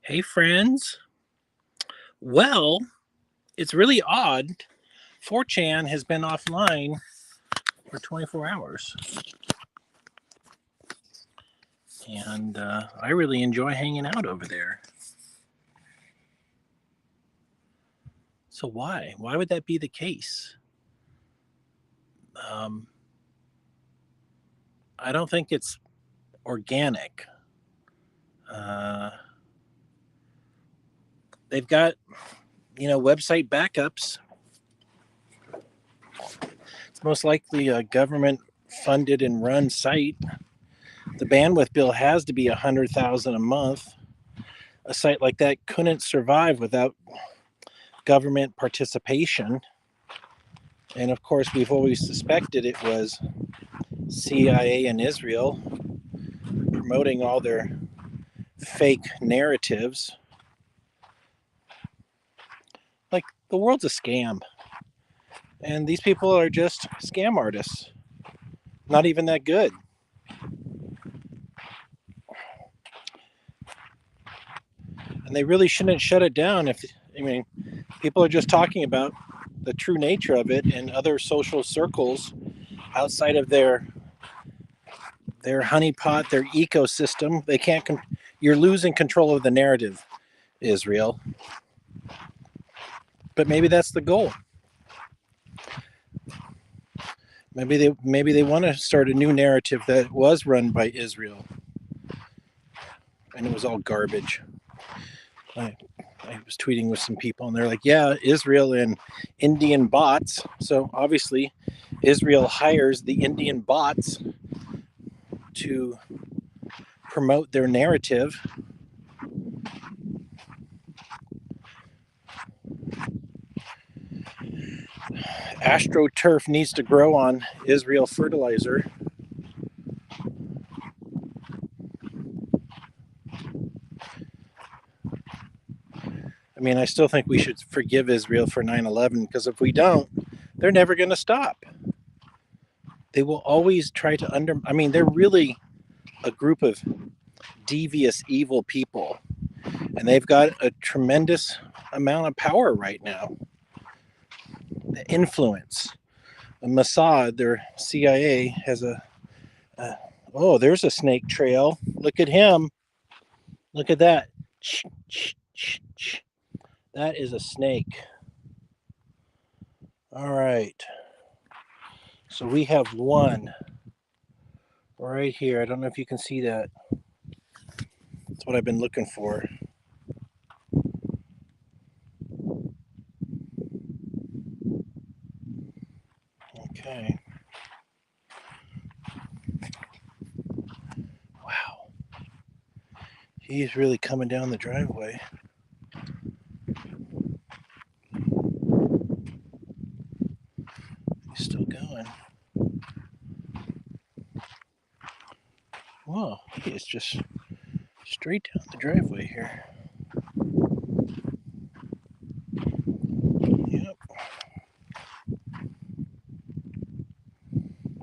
Hey, friends. Well, it's really odd. 4chan has been offline for 24 hours. And I really enjoy hanging out over there. So why? Why would that be the case? Um, I don't think it's organic. Uh, they've got, website backups. It's most likely a government funded and run site. The bandwidth bill has to be $100,000 a month. A site like that couldn't survive without government participation. And of course, we've always suspected it was CIA and Israel promoting all their fake narratives. Like, the world's a scam. And these people are just scam artists. Not even that good. And they really shouldn't shut it down people are just talking about the true nature of it in other social circles outside of their honeypot, their ecosystem. They can't. You're losing control of the narrative, Israel. But maybe that's the goal. Maybe they want to start a new narrative that was run by Israel, and it was all garbage. I was tweeting with some people, and they're like, "Yeah, Israel and Indian bots." So obviously, Israel hires the Indian bots to promote their narrative. AstroTurf needs to grow on Israel fertilizer. I still think we should forgive Israel for 9/11, because if we don't, they're never going to stop. They will always try to they're really a group of devious, evil people, and they've got a tremendous amount of power right now. The influence. Mossad, their CIA, has oh, there's a snake trail. Look at him. Look at that. That is a snake. All right. So we have one right here. I don't know if you can see that. That's what I've been looking for. Okay. Wow. He's really coming down the driveway. He's still going. Whoa, he is just straight down the driveway here. Yep.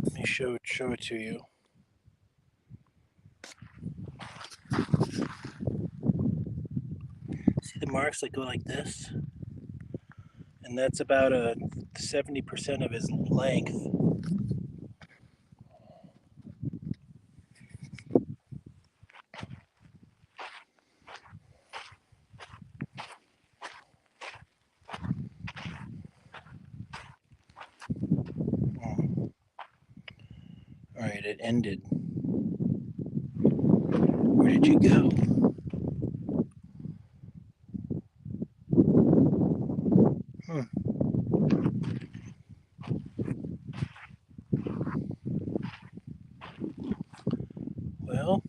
Let me show it to you. See the marks that go like this? And that's about 70% of his length. All right, it ended. Where did you go? Well,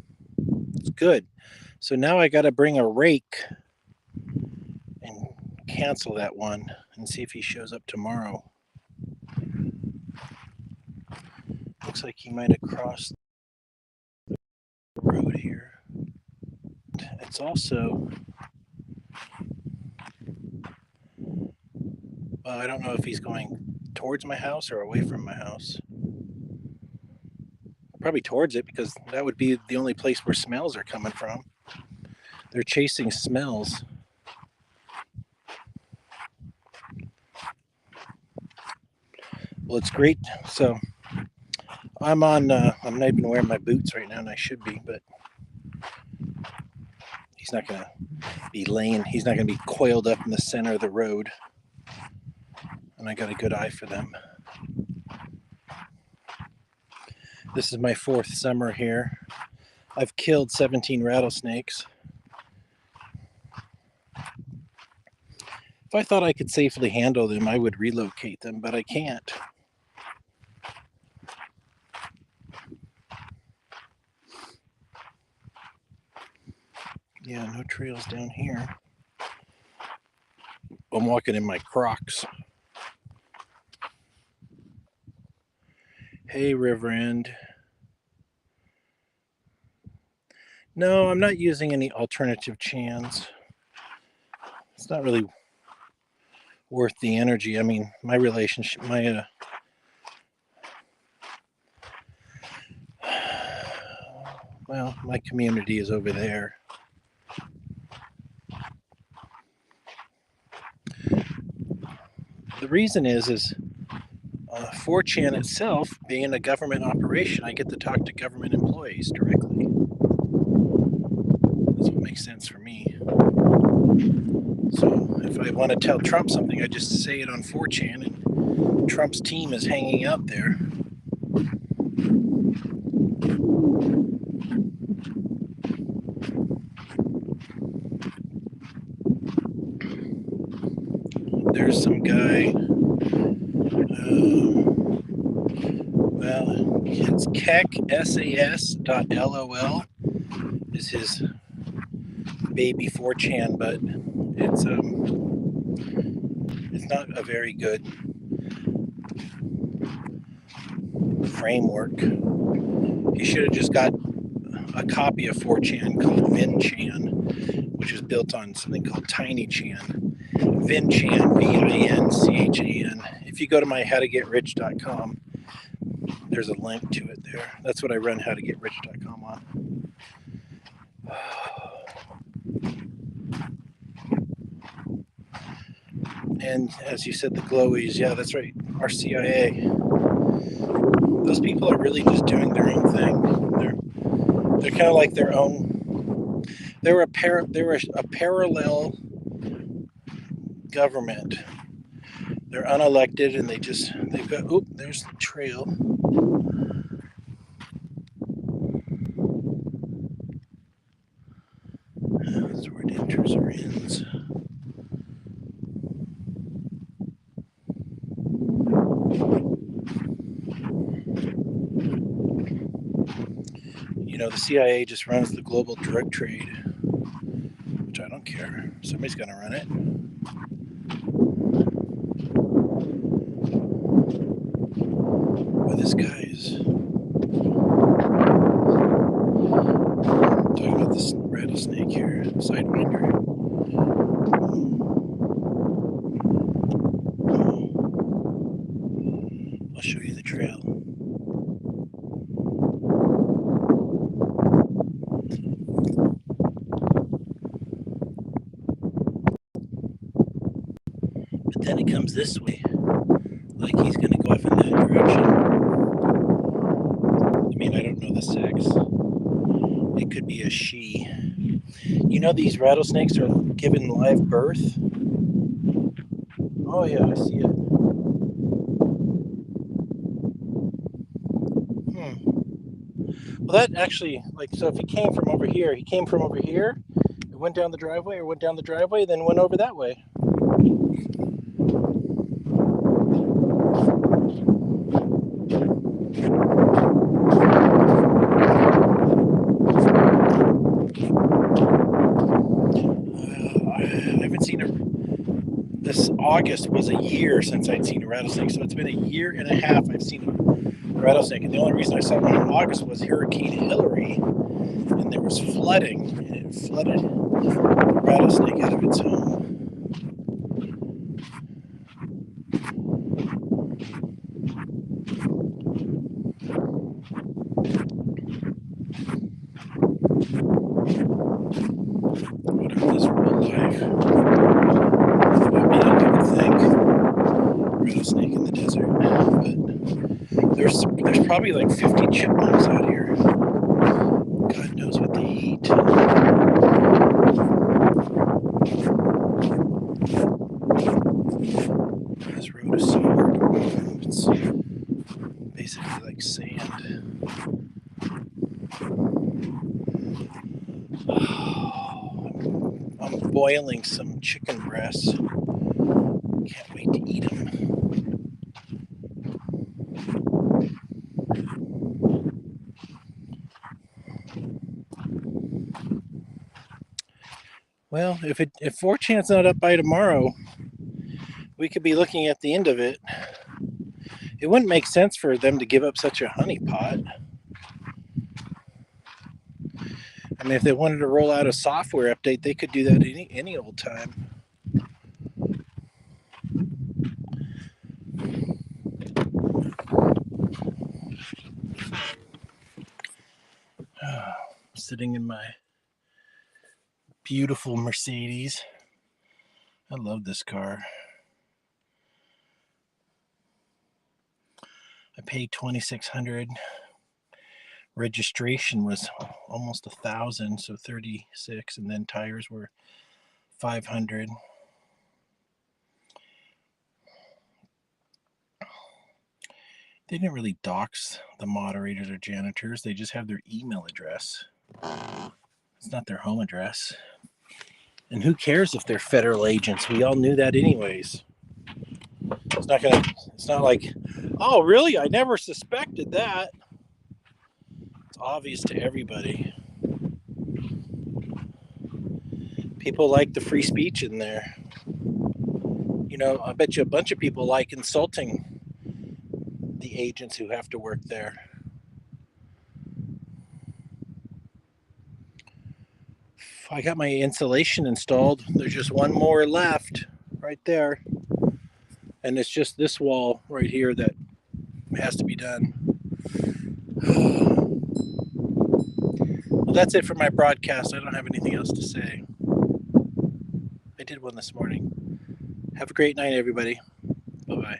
it's good. So now I got to bring a rake and cancel that one and see if he shows up tomorrow. Looks like he might have crossed the road here. It's also, well, I don't know if he's going towards my house or away from my house. Probably towards it, because that would be the only place where smells are coming from. They're chasing smells. Well, it's great. So I'm on. I'm not even wearing my boots right now, and I should be, but he's not gonna be laying. He's not gonna be coiled up in the center of the road. And I got a good eye for them. This is my 4th summer here. I've killed 17 rattlesnakes. If I thought I could safely handle them, I would relocate them, but I can't. Yeah, no trails down here. I'm walking in my Crocs. Hey, Reverend. No, I'm not using any alternative chans. It's not really worth the energy. I mean, my relationship, my well, my community is over there. The reason is 4chan itself being a government operation, I get to talk to government employees directly. That's what makes sense for me. So if I want to tell Trump something, I just say it on 4chan, and Trump's team is hanging out there. There's some guy, well, it's keksas.lol is his baby 4chan, but it's not a very good framework. He should have just got a copy of 4chan called VinChan, which is built on something called TinyChan. VinChan, VINCHAN. If you go to my howtogetrich.com, there's a link to it there. That's what I run howtogetrich.com on. And as you said, the glowies, yeah, that's right. Our CIA. Those people are really just doing their own thing. They're kind of like their own. They're a parallel government. They're unelected, and they've got. Oop, there's the trail. That's where it enters or ends. You know, the CIA just runs the global drug trade, which I don't care. Somebody's going to run it. Well, this guy is talking about this rattlesnake here, sidewinder. I'll show you the trail. But then it comes this way, like he's going to go off in that direction. I mean, I don't know the sex. It could be a she. You know, these rattlesnakes are given live birth. Oh yeah, I see it. Well, that actually, like, so if he came from over here, it went down the driveway, then went over that way. I haven't seen this August was a year since I'd seen a rattlesnake, so it's been a year and a half I've seen a rattlesnake, and the only reason I saw one in August was Hurricane Hillary, and there was flooding, and it flooded the rattlesnake out of its home. probably like 50 chipmunks out here. God knows what they eat. This road is so hard to walk. It's basically like sand. I'm boiling some chicken breasts. Can't wait to eat them. Well, if 4chan's not up by tomorrow, we could be looking at the end of it. It wouldn't make sense for them to give up such a honey pot. I mean, if they wanted to roll out a software update, they could do that any old time. Sitting in my beautiful Mercedes. I love this car. I paid $2,600. Registration was almost $1,000, so $36, and then tires were $500. They didn't really dox the moderators or janitors. They just have their email address. It's not their home address. And who cares if they're federal agents? We all knew that anyways. It's not like, oh, really? I never suspected that. It's obvious to everybody. People like the free speech in there. You know, I bet you a bunch of people like insulting the agents who have to work there. I got my insulation installed. There's just one more left right there. And it's just this wall right here that has to be done. Well, that's it for my broadcast. I don't have anything else to say. I did one this morning. Have a great night, everybody. Bye-bye.